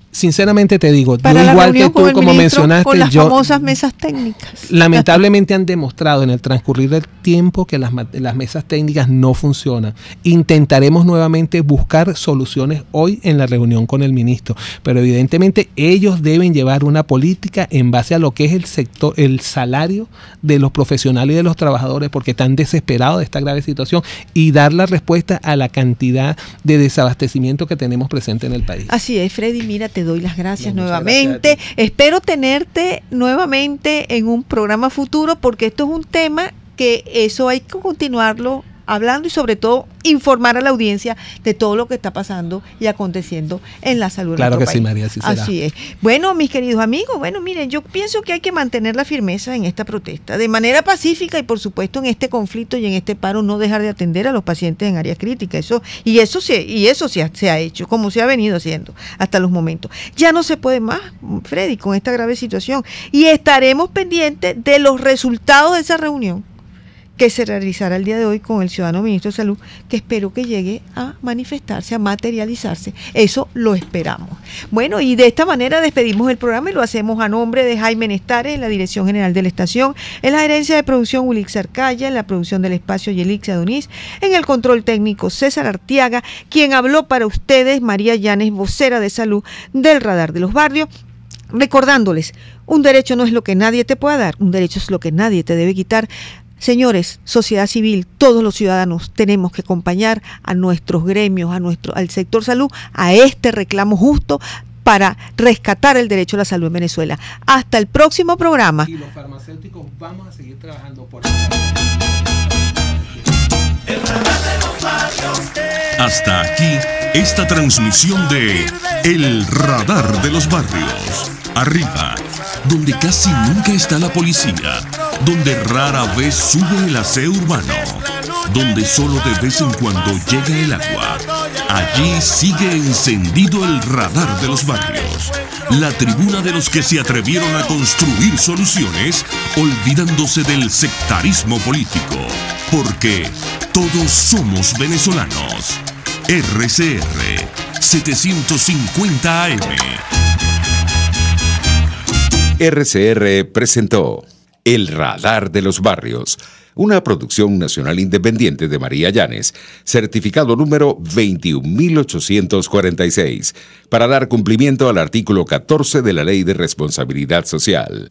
Sinceramente te digo, para yo igual que tú, como mencionaste, con las famosas mesas técnicas. Lamentablemente han demostrado en el transcurrir del tiempo que las mesas técnicas no funcionan. Intentaremos nuevamente buscar soluciones hoy en la reunión con el ministro, pero evidentemente ellos deben llevar una política en base a lo que es el sector, el salario de los profesionales y de los trabajadores, porque están desesperados de esta grave situación, y dar la respuesta a la cantidad de desabastecimiento que tenemos presente en el país. Así es, Freddy, mira, te doy las gracias nuevamente. Gracias. Espero tenerte nuevamente en un programa futuro, porque esto es un tema que eso hay que continuarlo hablando y sobre todo informar a la audiencia de todo lo que está pasando y aconteciendo en la salud. Claro en nuestro que país. Sí, María, así será. Así es. Bueno, mis queridos amigos, miren, yo pienso que hay que mantener la firmeza en esta protesta, de manera pacífica y por supuesto en este conflicto y en este paro no dejar de atender a los pacientes en áreas críticas. Eso se ha hecho, como se ha venido haciendo hasta los momentos. Ya no se puede más, Freddy, con esta grave situación, y estaremos pendientes de los resultados de esa reunión que se realizará el día de hoy con el ciudadano ministro de Salud, que espero que llegue a manifestarse, a materializarse. Eso lo esperamos. Bueno, y de esta manera despedimos el programa y lo hacemos a nombre de Jaime Nestares, en la dirección general de la estación, en la gerencia de producción Wilix Arcaya, en la producción del espacio Yelix Adonís, en el control técnico César Artiaga, quien habló para ustedes, María Llanes, vocera de salud del Radar de los Barrios. Recordándoles, un derecho no es lo que nadie te pueda dar, un derecho es lo que nadie te debe quitar. Señores, sociedad civil, todos los ciudadanos tenemos que acompañar a nuestros gremios, al sector salud, a este reclamo justo para rescatar el derecho a la salud en Venezuela. Hasta el próximo programa. Y los farmacéuticos vamos a seguir trabajando por Hasta aquí esta transmisión de El Radar de los Barrios. Arriba, donde casi nunca está la policía, donde rara vez sube el aseo urbano, donde solo de vez en cuando llega el agua. Allí sigue encendido el Radar de los Barrios, la tribuna de los que se atrevieron a construir soluciones, olvidándose del sectarismo político, porque todos somos venezolanos. RCR 750 AM. RCR presentó El Radar de los Barrios, una producción nacional independiente de María Llanes, certificado número 21846, para dar cumplimiento al artículo 14 de la Ley de Responsabilidad Social.